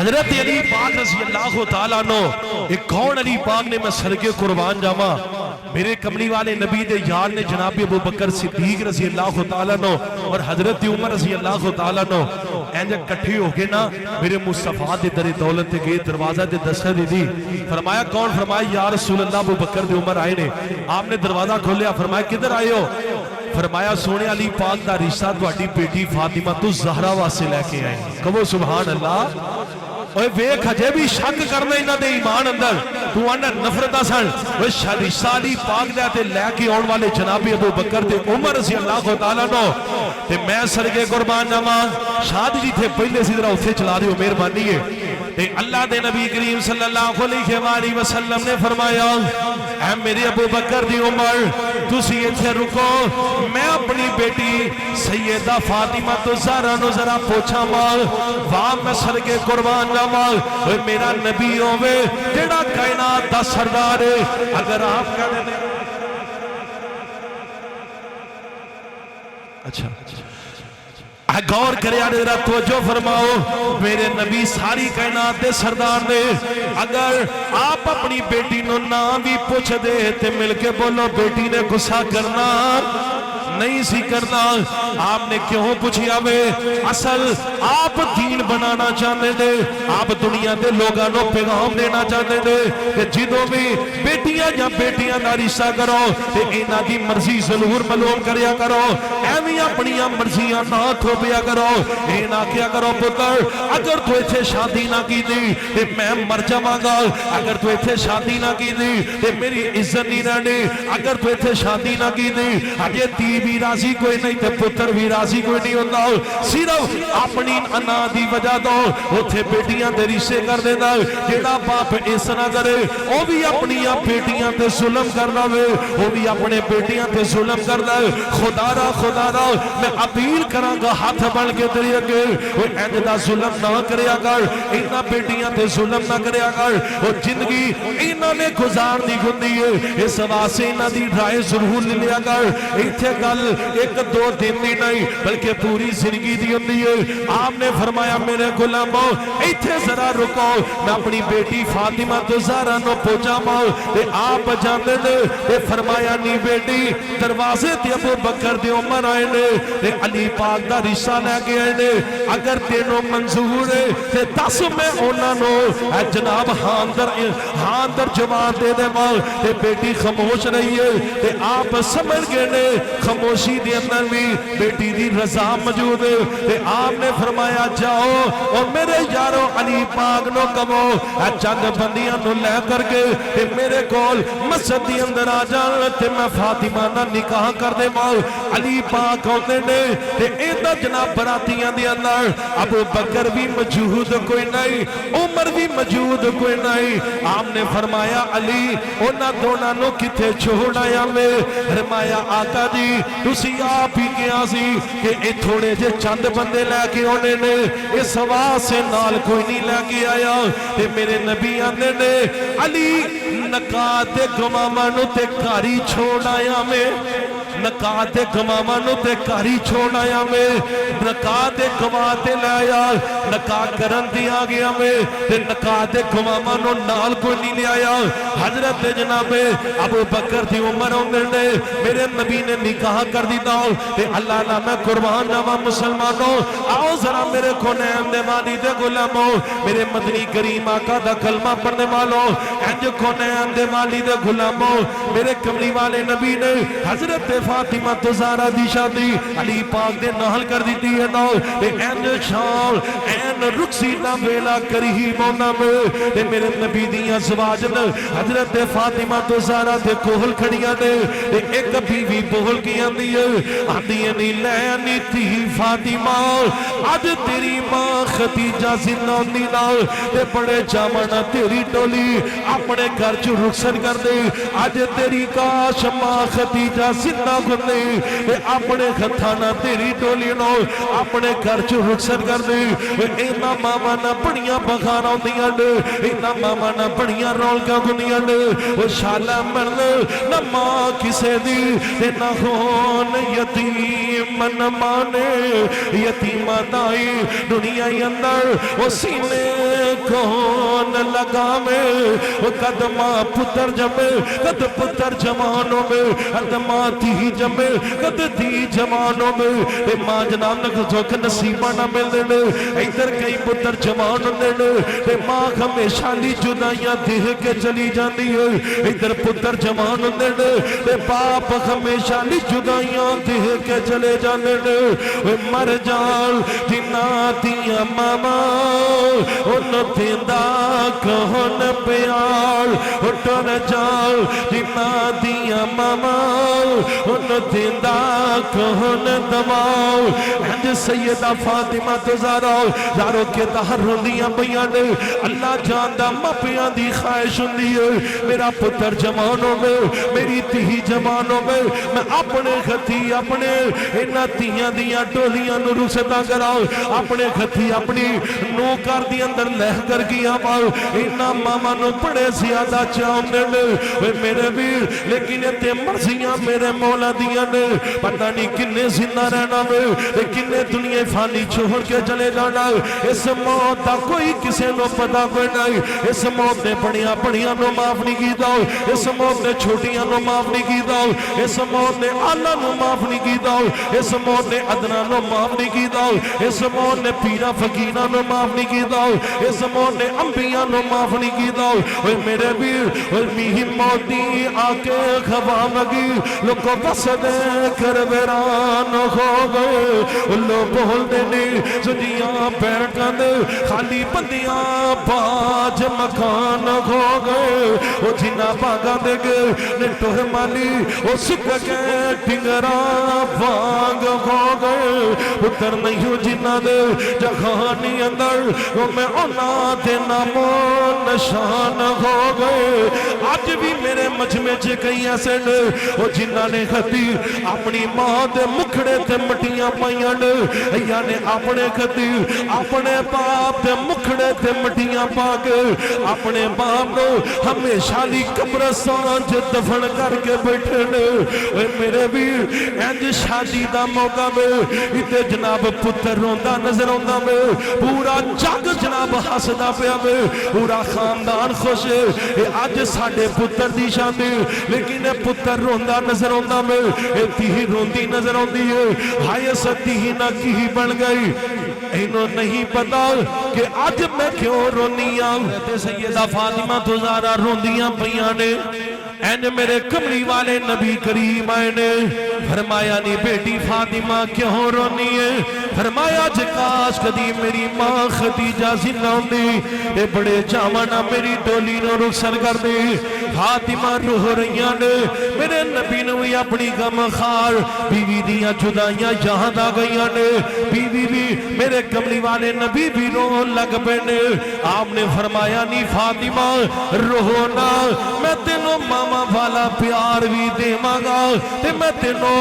हजरत अली पाक रज़ी अल्लाह तआला नो एक कौन अली पाक ने मैं सरके कुर्बान जावा मेरे कमली वाले नबी दे यार ने जनाब अबू बकर सिद्दीक रज़ी अल्लाह तआला नो और हजरत उमर रज़ी अल्लाह तआला नो इंज इकट्ठे हो के ना मेरे मुस्तफा दे दरे दौलत ते गए दरवाजा ते दस्तक दी फरमाया कौन फरमाया या रसूल अल्लाह अबू बकर दे उमर आए ने आपने दरवाजा खोलिया फरमाया किधर आए हो फरमाया सोने अली पाक दा रिश्ता तुहाडी बेटी फातिमा तो ज़हरा वास्ते लेके आए कहो सुभान अल्लाह ओए वेख अजे भी शक करना इन्हां दे ईमान अंदर तू आना नफरत सन ओए रिश्ता अली पाक दा ते लेके आउण वाले जनाब अबू बकर ते उमर रज़ी अल्लाह तआला नो ते मैं सरगे कुर्बान जावां शाद जी थे पहले सी जरा उथे चला दियो मेहरबानी है ते अल्लाह दे नबी करीम सल्लल्लाहु अलैहि वसल्लम ने फरमाया ऐ मेरे अबू बकर दी उमर तुसी इथे रुको मैं अपनी बेटी सैयदा फातिमा तो ज़हरा नु जरा पूछा मां वाह मैं सरगे कुर्बान जावां ओए मेरा नबी होवे जेड़ा कायनात दा सरदार है अगर आप कहते अच्छा गौर करे जरा तवज्जो फरमाओ मेरे नबी सारी कायनात दे सरदार ने अगर आप अपनी बेटी नु ना भी पूछ दे ते मिलके बोलो बेटी ने गुस्सा करना नहीं सी करना आपने क्यों पूछिया वे असल आप दीन बनाना चाहते थे आप दुनिया के लोगों को पैगाम देना चाहते थे कि जिदों भी बेटियां या बेटियां का रिश्ता करो तो इन्हां दी मर्जी जरूर मालूम करया करो एवं अपनी मर्जियां ना थोपिया करो ये ना क्या करो पुत्र अगर तू इत्थे शादी ना की ते मैं मर जावांगा अगर तू इत्थे शादी ना की ते मेरी इज्जत नहीं रहनी अगर तू इत्थे शादी ना की अजे ती भी राजी कोई नहीं ते पुत्र भी राजी कोई नहीं होता सिर्फ अपनी अना दी वजह तो उथे बेटियां दे रिश्ते कर देता जेड़ा बाप इस ना करे वो भी अपनी बेटियां ते जुल्म करदा वे वो भी अपने बेटियां ते जुल्म करदा खुदारा मैं अपील करांगा हाथ बन के तेरे अगे वो इंज दा जुल्म ना करया कर इन्हां बेटियां ते जुल्म ना करया कर वो जिंदगी इन्हां ने गुजारनी हुंदी है इस वास्ते इन्हां दी राय जरूर ले लिया कर इत्थे एक दो दिन की नहीं बल्कि पूरी जिंदगी दी होती है आपने फरमाया मेरे गुलामो इत्थे जरा रुको मैं अपनी बेटी फातिमा तो ज़हरा नु पहुंचावां ते आप जांदे ने ते फरमाया नी बेटी दरवाजे ते अबू बकर दे उमर आए ने ते अली पाक दा रिश्ता लेके आए ने अगर तेनों मंजूर है ते दस मैं उन्हां नु जनाब हांदर जवाब दे देवां ते बेटी खामोश रही है ते आप समझ गए ने खामोशी दे अंदर भी बेटी दी रजा मौजूद है आपने फरमाया जाओ और मेरे यारो अली पाक नो कहो चंद बंदियां नु ले करके ते मेरे कोल मस्जिद दी अंदर आ जान ते मैं फातिमा दा निकाह कर देवां अली पाक आउंदे ने ते इहदा जनाब बरातियां दे अंदर अबू बकर भी मौजूद कोई नहीं उमर भी मौजूद कोई नहीं आपने फरमाया अली उन्हां दोनां नु किथे छोड़ आया वे फरमाया आका जी तुसी आप ही कहा सी कि ये थोड़े जे चंद बंदे लैके आने ने इस वास्ते नाल कोई नहीं लैके आया ते मेरे नबी आंदे ने अली नकात गमामा नु ते घर ही छोड़ आया मैं नकात गमामा नु ते घर ही छोड़ आया मैं नकात गवाते ले आया नका करन दी आ गया मैं ते नकात गमामा नु नाल कोई नहीं ले आया हजरत जनाबे अबू बकर दी उमर आंदे ने मेरे नबी ने निकाह कर दिता ते अल्लाह ना मैं कुर्बान जावा मुसलमानों आओ जरा मेरे खुनैन दे वाली दे गुलामो मेरे मदनी करीम आका दा कलमा पढ़ने वालों इंज खुनैन दे वाली दे गुलामो मेरे कमली वाले नबी ने हजरत फातिमा तो ज़हरा दी शादी अली पाक दे नाल कर दी है ना ते इंज शाम एन रुखसी दा वेला करीब होना में ते मेरे नबी दी अज़वाज हजरत फातिमा तो ज़हरा दे कोल खड़ियां ने ते एक बीवी बोल के आंदी है नी लैनी थी फातिमा अज तेरी मां खदीजा जिंदा होंदी ना ते बड़े जावना तेरी डोली अपने घर च रुखसत कर दे अज तेरी काश मां खदीजा जिंदा होंदी अपने हथा ना तेरी डोली नो अपने घर च रुखसत कर दे इन्हां मावां ना बड़ियां बखार आउंदियां ने इन्हां मावां ना बड़ियां रौनकां हुंदियां ने ओ शाला मन ना मां किसे दी ते ना होन यतीम मन माने यतीमा दाई दुनिया अंदर ओ सीने कौन लगावे। कद मां पुत्र जमे कद पुत्र जवानों में, कद मां धी जमे कद धी जवानों में। ते मां जनाब सुख नसीबा ना मिलते ने, इधर कई पुत्र जवान होंगे ने ते मां हमेशा ली जुदाइयां देह के चली जाती है। इधर पुत्र जवान होंगे ने ते बाप हमेशा ली जुदाइयां देह के चले जाते ने। मर जान जिन्ना दिया मामा उन देंदा कौन प्यार। टुर जाओ जिन्ना दिया मामा उन देंदा कौन दवाओ। इंज सैयदा फातिमा तो ज़ारो के दहर रोंदियां पईयां ने। अल्लाह जानदा मापियां दी ख्वाहिश हुंदी है मेरा पुत्र जवान होवे, मेरी धी जवान होवे, मैं अपने हथी अपने इन्हां धीआं दियां टोलियां नूं रुसदा कराओ, अपने हथी अपनी नूं घर दी अंदर लह कर गया पाओ। इन्हां मामा नूं बड़े ज्यादा चाहुंदे ने मेरे वीर, लेकिन इत्थे मर्जियां मेरे मौला दियां ने। पता नहीं किन्ने जिंदा रहना वे, किन्ने दुनिया फानी छोड़ के चले जाना। इस मौत का कोई किसी को पता कोई नहीं। इस मौत ने बड़िया बड़िया माफ नहीं किया, इस मौत ने छोटियां माफ नहीं किया, इस मौत ने आला माफ नहीं किया, इस मौत ने अदना माफ नहीं किया, इस मौत ने पीरा फकीरा माफ नहीं किया, इस मौत ने अंबिया माफ नहीं किया। मेरे वीर मीही मोती आके खबा मगी लोगों बस दे कर वीरान हो गए। लो बोलते ने सुनिया बैठन खाली बंदियां बाज मकान हो गए। वो जिन्ना भागा दे गए टोर माली वो सुख के टिंगरा भाग हो गए। पुत्र नहीं जिन्ना दे जखानी अंदर वो मैं उन्ना दे नामो निशान हो गए। अज भी मेरे मजमे च कई ऐसे ने वो जिन्ना ने खती अपनी मां दे मुखड़े ते मटियां पाइयां ने, यानी अपने खती अपने बाप दे मुखड़े ते मटियां पा के अपने बाप को हमेशा ली कब्रिस्तान च दफन करके बैठे ने। मेरे वीर इंज शादी दा मौका में इते जनाब पुत्र रोंदा नजर आंदा वे, पूरा जग जनाब हसदा पिया वे, पूरा खानदान खुश है। अज साडे पुत्र दी शादी, लेकिन पुत्र रोंदा नजर आंदा वे, धी रोंदी नजर आंदी है। हाय सती ना की बन गई, इन्हों नहीं पता कि अज मैं क्यों रोनी आ। सैयदा फातिमा तो ज़ारा रोंदियां पईयां ने। एंड मेरे कमली वाले नबी करीम आए ने, फरमाया नी बेटी फातिमा क्यों रोनी है। फरमाया जकाश कदी मेरी मां खदीजा जिंदा होंदी ते बड़े चावां नाल मेरी डोली नूं रुखसर कर दे। फातिमा रो रहीआं ने, मेरे नबी नूं भी अपनी गम खार बीवी दियां जुदाइयां याद आ गईयां ने। बीवी भी मेरे कमली वाले नबी भी रोन लग पे ने। आपने फरमाया नी फातिमा रो ना, मैं तेनों मामा वाला प्यार भी देवांगा ते मैं तेनों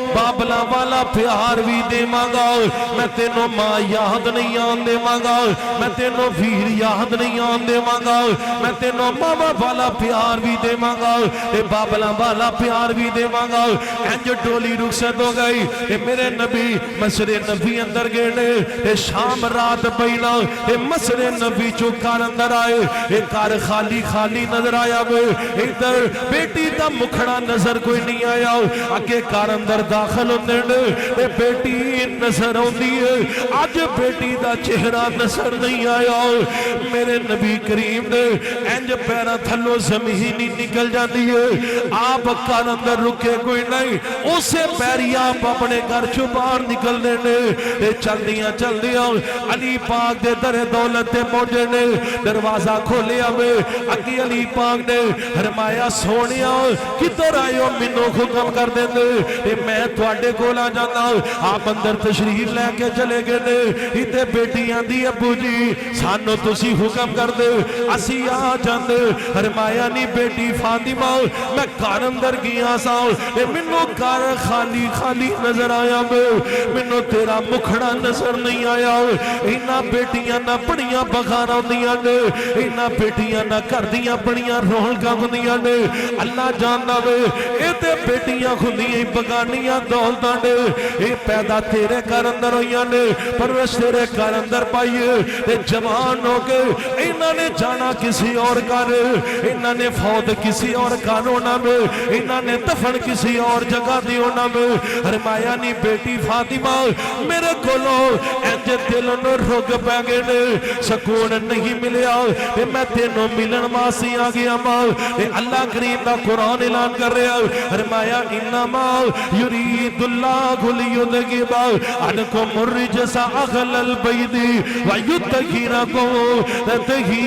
बाबला वाला प्यार भी देवांगा। मैं तेनों मां याद नहीं आन देवांगा, मैं तेनों वीर याद नहीं आन देवांगा, मैं तेनों मामा वाला प्यार भी देवांगा ते बाबला वाला प्यार भी देवांगा। इंज डोली रुखसत हो गई ते मेरे नबी मसरे नबी अंदर गए ने ते शाम रात पैना ते मसरे नबी चो घर अंदर आए। एक घर खाली खाली नजर आया वे, इधर बेटी का मुखड़ा नजर कोई नहीं आया। अगे घर अंदर दाखिल होंदे ने ते बेटी नजर आउंदी है, अज बेटी का चेहरा नजर नहीं आया। मेरे नबी करीम ने इंज पैरों थल्लों जमीन ही निकल जाती है। आप घर अंदर रुके कोई नहीं, उसे पैरी आप अपने घर चो बाहर निकलते ने। चलदियां चलदियां अली पाक दे दरे दौलत ते पहुंचे ने। दरवाजा खोलिया वे, अगे अली पाक ने फरमाया सोनिया किधर आयो, मैनू हुक्म कर देंदे ते मैं तुहाडे कोल आ जांदा। आप अंदर तशरीफ लैके चले गए ने। इत्थे बेटी आंदी अब्बू जी सानू तुसी हुक्म कर दे असी आ जांदे। फरमाया नी बेटी फातिमा मैं घर अंदर गया सा ते मैनू घर खाली खाली नजर आया वे, मैनू तेरा मुखड़ा नजर नहीं आया। इन्हां बेटियां ना बड़ियां बखार आउंदियां ने, इन्हां बेटियां ना घर दियां बड़ियां रौनकां हुंदियां ने। अल्लाह जानदा वे ये ते बेटियां हुंदियां बगानियां दौलतां ने, ये पैदा तेरे घर अंदर होइयां ने, परवरिश तेरे घर अंदर पाई ते जवान हो के इन्होंने जाना किसी और घर, इन्होंने फौत किसी और घर होना में, इन्होंने दफन किसी और जगह दी होना में। फरमाया नी बेटी फातिमा मेरे कोलो इंज दिल नूं रुग पै गए ने, सकून नहीं मिलिया ते मैं तेनों मिलन वास्ते आ गया मां। अल्लाह करीम दा कुरान ऐलान कर रहा है, फरमाया इन्नमा युरीदुल्लाहु लियुज़हिबा अनकुम रिजसा अहलल बैति व युतहिरकुम तत्हीरा।